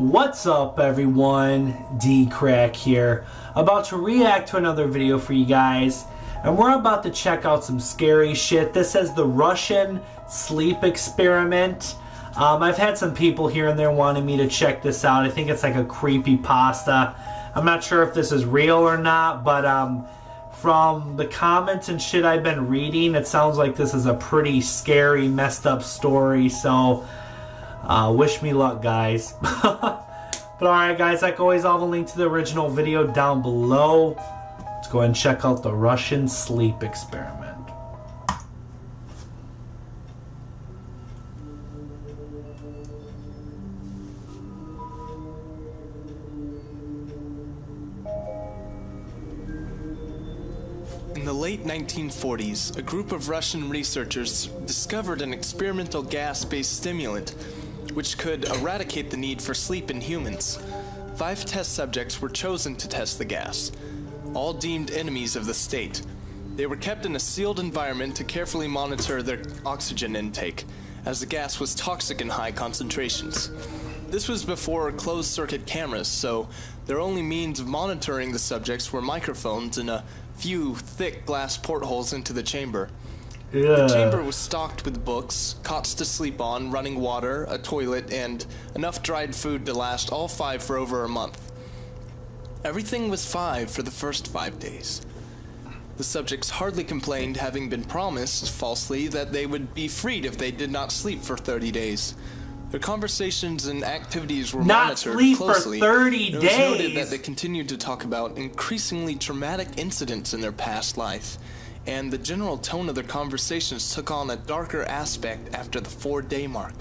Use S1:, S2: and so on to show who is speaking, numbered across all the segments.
S1: What's up everyone, DKRACK here, about to react to another video for you guys, and we're about to check out some scary shit. This is the Russian sleep experiment. I've had some people here and there wanting me to check this out. I think it's like a creepypasta. I'm not sure if this is real or not, but from the comments and shit I've been reading, it sounds like this is a pretty scary, messed up story, so wish me luck, guys. But alright guys, like always, I'll have a link to the original video down below. Let's go ahead and check out the Russian sleep experiment.
S2: In the late 1940s, a group of Russian researchers discovered an experimental gas-based stimulant which could eradicate the need for sleep in humans. 5 test subjects were chosen to test the gas, all deemed enemies of the state. They were kept in a sealed environment to carefully monitor their oxygen intake, as the gas was toxic in high concentrations. This was before closed-circuit cameras, so their only means of monitoring the subjects were microphones and a few thick glass portholes into the chamber. The chamber was stocked with books, cots to sleep on, running water, a toilet, and enough dried food to last all 5 for over a month. Everything was 5 for the first 5 days. The subjects hardly complained, having been promised, falsely, that they would be freed if they did not sleep for 30 days. Their conversations and activities were monitored closely.
S1: For 30
S2: days. It was noted that they continued to talk about increasingly traumatic incidents in their past life, and the general tone of their conversations took on a darker aspect after the 4-day mark.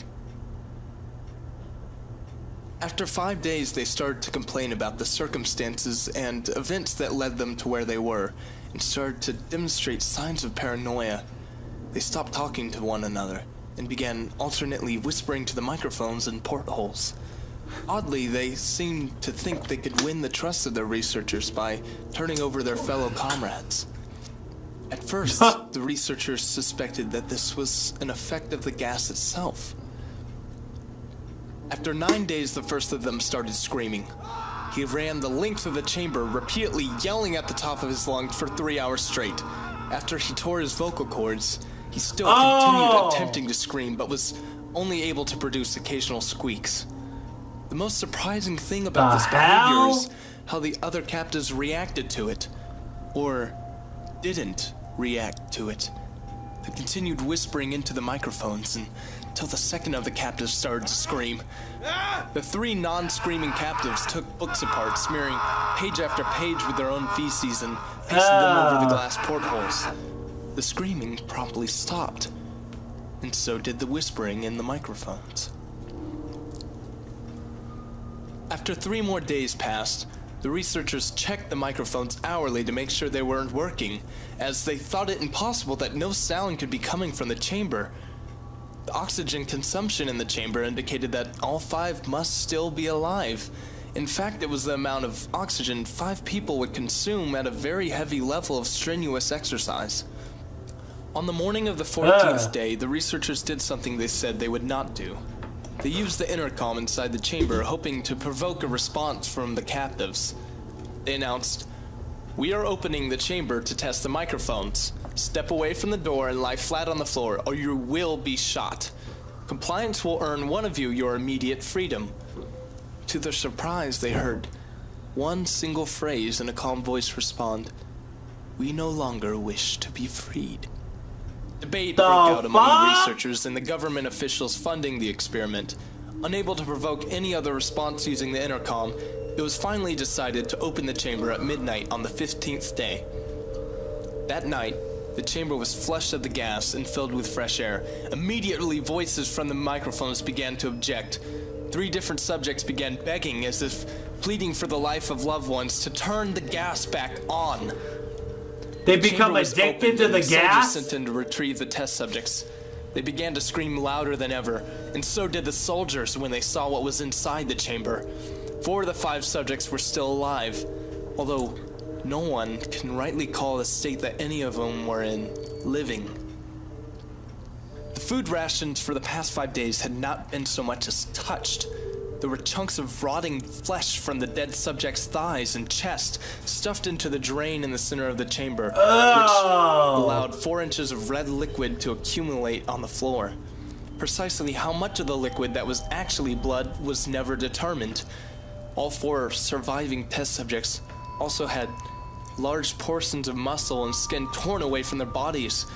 S2: After 5 days, they started to complain about the circumstances and events that led them to where they were, and started to demonstrate signs of paranoia. They stopped talking to one another and began alternately whispering to the microphones and portholes. Oddly, they seemed to think they could win the trust of their researchers by turning over their fellow comrades. At first, the researchers suspected that this was an effect of the gas itself. After 9 days, the first of them started screaming. He ran the length of the chamber, repeatedly yelling at the top of his lungs for 3 hours straight. After he tore his vocal cords, he still continued attempting to scream, but was only able to produce occasional squeaks. The most surprising thing about this behavior is how the other captives reacted to it, or didn't react to it. They continued whispering into the microphones until the second of the captives started to scream. The 3 non-screaming captives took books apart, smearing page after page with their own feces and pasted them over the glass portholes. The screaming promptly stopped, and so did the whispering in the microphones. After 3 more days passed, the researchers checked the microphones hourly to make sure they weren't working, as they thought it impossible that no sound could be coming from the chamber. The oxygen consumption in the chamber indicated that all 5 must still be alive. In fact, it was the amount of oxygen 5 people would consume at a very heavy level of strenuous exercise. On the morning of the 14th day, the researchers did something they said they would not do. They used the intercom inside the chamber, hoping to provoke a response from the captives. They announced, "We are opening the chamber to test the microphones. Step away from the door and lie flat on the floor, or you will be shot. Compliance will earn one of you your immediate freedom." To their surprise, they heard one single phrase in a calm voice respond, "We no longer wish to be freed." Debate broke out among the researchers and the government officials funding the experiment. Unable to provoke any other response using the intercom, it was finally decided to open the chamber at midnight on the 15th day. That night, the chamber was flushed of the gas and filled with fresh air. Immediately, voices from the microphones began to object. 3 different subjects began begging, as if pleading for the life of loved ones, to turn the gas back on.
S1: They become addicted to the gas?
S2: Soldiers sent in to retrieve the test subjects. They began to scream louder than ever, and so did the soldiers when they saw what was inside the chamber. 4 of the 5 subjects were still alive, although no one can rightly call the state that any of them were in living. The food rations for the past 5 days had not been so much as touched. There were chunks of rotting flesh from the dead subject's thighs and chest stuffed into the drain in the center of the chamber, which allowed 4 inches of red liquid to accumulate on the floor. Precisely how much of the liquid that was actually blood was never determined. All 4 surviving test subjects also had large portions of muscle and skin torn away from their bodies.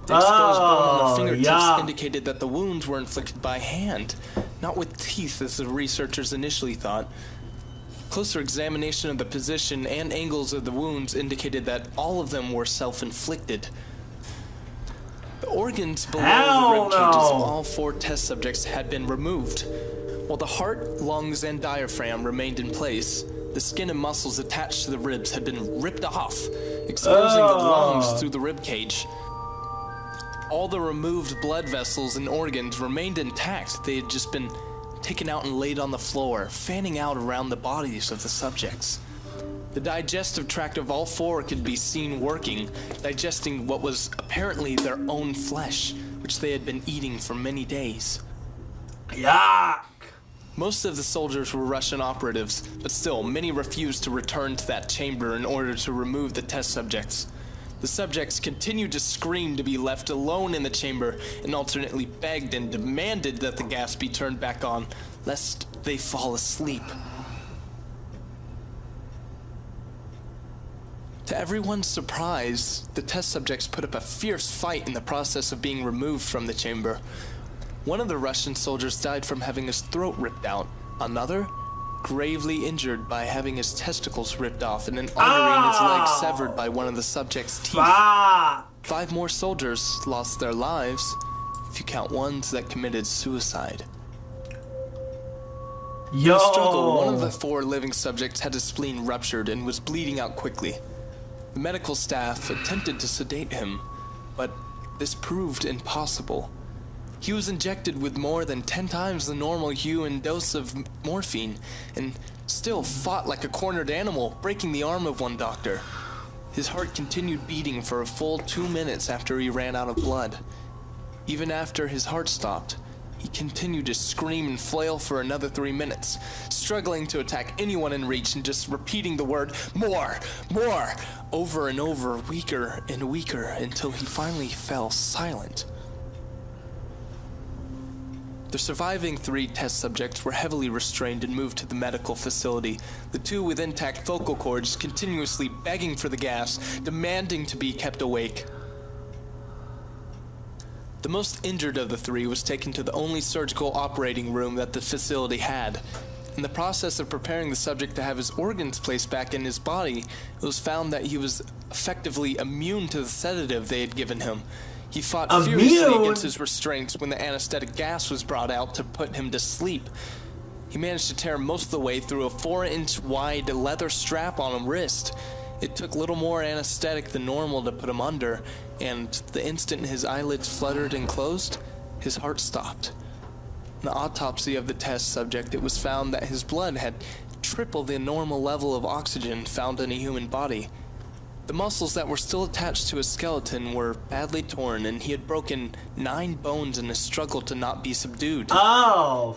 S2: The exposed bone on their fingertips indicated that the wounds were inflicted by hand, not with teeth as the researchers initially thought. Closer examination of the position and angles of the wounds indicated that all of them were self-inflicted. The organs below the rib cages of all 4 test subjects had been removed. While the heart, lungs, and diaphragm remained in place, the skin and muscles attached to the ribs had been ripped off, exposing the lungs through the rib cage. All the removed blood vessels and organs remained intact. They had just been taken out and laid on the floor, fanning out around the bodies of the subjects. The digestive tract of all 4 could be seen working, digesting what was apparently their own flesh, which they had been eating for many days.
S1: Yuck!
S2: Most of the soldiers were Russian operatives, but still, many refused to return to that chamber in order to remove the test subjects. The subjects continued to scream to be left alone in the chamber and alternately begged and demanded that the gas be turned back on, lest they fall asleep. To everyone's surprise, the test subjects put up a fierce fight in the process of being removed from the chamber. One of the Russian soldiers died from having his throat ripped out. Another, gravely injured by having his testicles ripped off and an artery in his leg severed by one of the subject's teeth. 5 more soldiers lost their lives, if you count ones that committed suicide. In the struggle, one of the 4 living subjects had his spleen ruptured and was bleeding out quickly. The medical staff attempted to sedate him, but this proved impossible. He was injected with more than 10 times the normal human dose of morphine, and still fought like a cornered animal, breaking the arm of one doctor. His heart continued beating for a full 2 minutes after he ran out of blood. Even after his heart stopped, he continued to scream and flail for another 3 minutes, struggling to attack anyone in reach and just repeating the word, "More! More!" over and over, weaker and weaker, until he finally fell silent. The surviving 3 test subjects were heavily restrained and moved to the medical facility, the 2 with intact vocal cords continuously begging for the gas, demanding to be kept awake. The most injured of the 3 was taken to the only surgical operating room that the facility had. In the process of preparing the subject to have his organs placed back in his body, it was found that he was effectively immune to the sedative they had given him. He fought furiously against his restraints when the anesthetic gas was brought out to put him to sleep. He managed to tear most of the way through a 4-inch wide leather strap on his wrist. It took little more anesthetic than normal to put him under, and the instant his eyelids fluttered and closed, his heart stopped. In the autopsy of the test subject, it was found that his blood had triple the normal level of oxygen found in a human body. The muscles that were still attached to his skeleton were badly torn, and he had broken 9 bones in a struggle to not be subdued.
S1: Oh!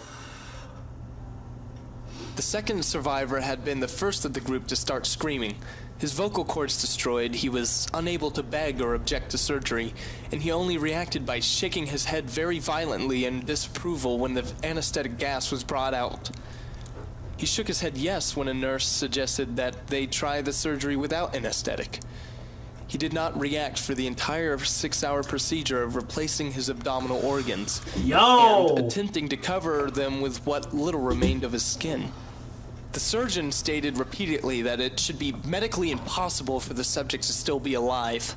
S2: The second survivor had been the first of the group to start screaming. His vocal cords destroyed, he was unable to beg or object to surgery, and he only reacted by shaking his head very violently in disapproval when the anesthetic gas was brought out. He shook his head yes when a nurse suggested that they try the surgery without anesthetic. He did not react for the entire 6-hour procedure of replacing his abdominal organs and attempting to cover them with what little remained of his skin. The surgeon stated repeatedly that it should be medically impossible for the subject to still be alive.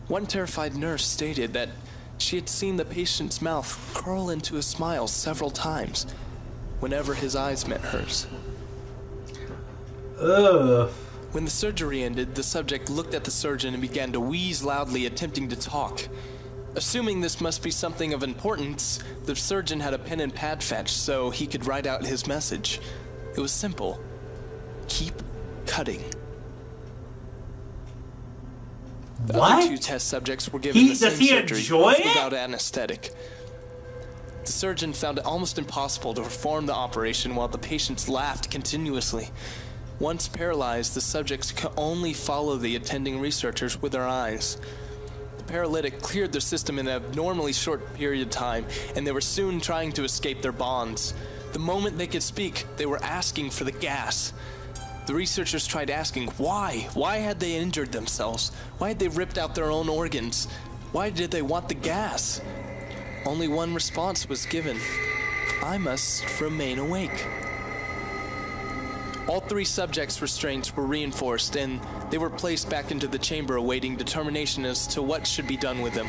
S2: One terrified nurse stated that she had seen the patient's mouth curl into a smile several times whenever his eyes met hers.
S1: Ugh.
S2: When the surgery ended, the subject looked at the surgeon and began to wheeze loudly, attempting to talk. Assuming this must be something of importance, the surgeon had a pen and pad fetched so he could write out his message. It was simple. Keep cutting. The other 2 test subjects were given the same surgery, both without anesthetic. The surgeon found it almost impossible to perform the operation while the patients laughed continuously. Once paralyzed, the subjects could only follow the attending researchers with their eyes. The paralytic cleared their system in an abnormally short period of time, and they were soon trying to escape their bonds. The moment they could speak, they were asking for the gas. The researchers tried asking why. Why had they injured themselves? Why had they ripped out their own organs? Why did they want the gas? Only one response was given: I must remain awake. All 3 subjects' restraints were reinforced, and they were placed back into the chamber awaiting determination as to what should be done with them.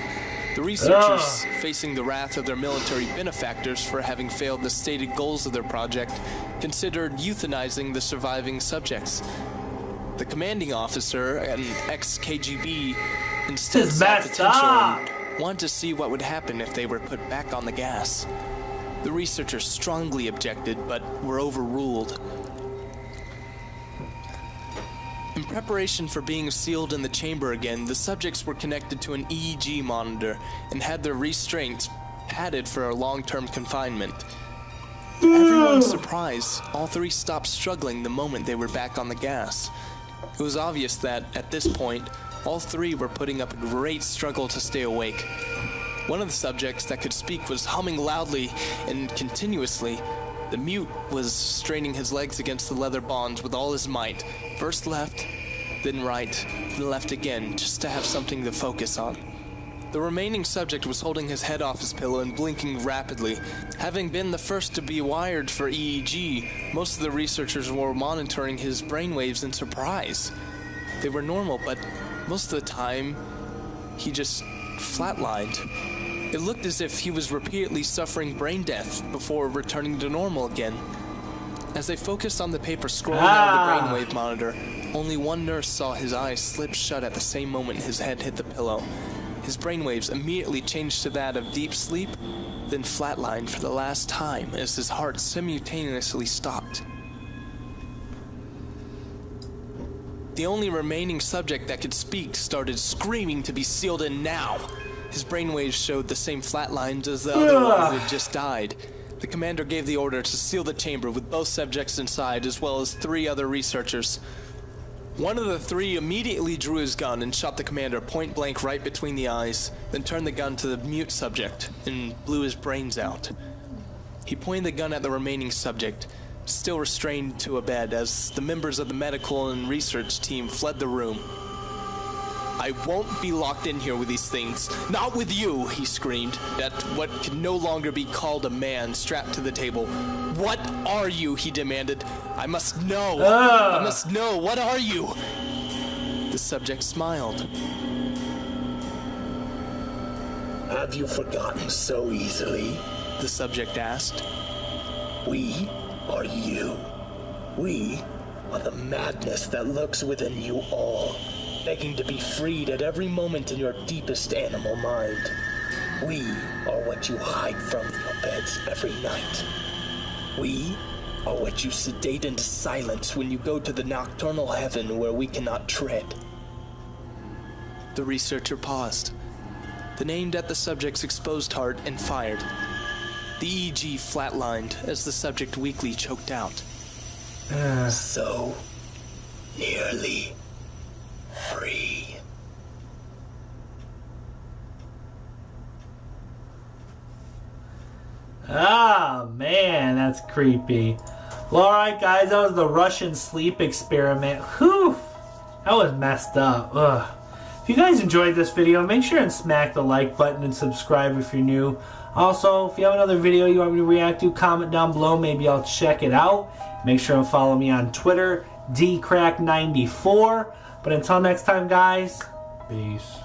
S2: The researchers, facing the wrath of their military benefactors for having failed the stated goals of their project, considered euthanizing the surviving subjects. The commanding officer, an ex-KGB, instead sought attention and wanted to see what would happen if they were put back on the gas. The researchers strongly objected, but were overruled. In preparation for being sealed in the chamber again, the subjects were connected to an EEG monitor and had their restraints padded for a long-term confinement. To everyone's surprise, all 3 stopped struggling the moment they were back on the gas. It was obvious that, at this point, all 3 were putting up a great struggle to stay awake. One of the subjects that could speak was humming loudly and continuously. The mute was straining his legs against the leather bonds with all his might, first left, then right, then left again, just to have something to focus on. The remaining subject was holding his head off his pillow and blinking rapidly. Having been the first to be wired for EEG, most of the researchers were monitoring his brainwaves in surprise. They were normal, but most of the time, he just flatlined. It looked as if he was repeatedly suffering brain death before returning to normal again. As they focused on the paper scrolling down the brainwave monitor, only one nurse saw his eyes slip shut at the same moment his head hit the pillow. His brainwaves immediately changed to that of deep sleep, then flatlined for the last time as his heart simultaneously stopped. The only remaining subject that could speak started screaming to be sealed in now. His brainwaves showed the same flat lines as the other one who had just died. The commander gave the order to seal the chamber with both subjects inside, as well as 3 other researchers. One of the 3 immediately drew his gun and shot the commander point blank right between the eyes, then turned the gun to the mute subject and blew his brains out. He pointed the gun at the remaining subject, still restrained to a bed, as the members of the medical and research team fled the room. I won't be locked in here with these things. Not with you, he screamed, at what can no longer be called a man strapped to the table. What are you, he demanded. I must know. I must know. What are you? The subject smiled.
S3: Have you forgotten so easily?
S2: The subject asked.
S3: We are you. We are the madness that lurks within you all, begging to be freed at every moment in your deepest animal mind. We are what you hide from your beds every night. We are what you sedate into silence when you go to the nocturnal heaven where we cannot tread.
S2: The researcher paused, then aimed at the subject's exposed heart and fired. The EEG flatlined as the subject weakly choked out.
S3: So nearly free.
S1: Ah, man, that's creepy. Well, alright guys, that was the Russian sleep experiment. Whew, that was messed up. Ugh. If you guys enjoyed this video, make sure and smack the like button and subscribe if you're new. Also, if you have another video you want me to react to, comment down below. Maybe I'll check it out. Make sure and follow me on Twitter, DKRACK94. But until next time, guys, peace.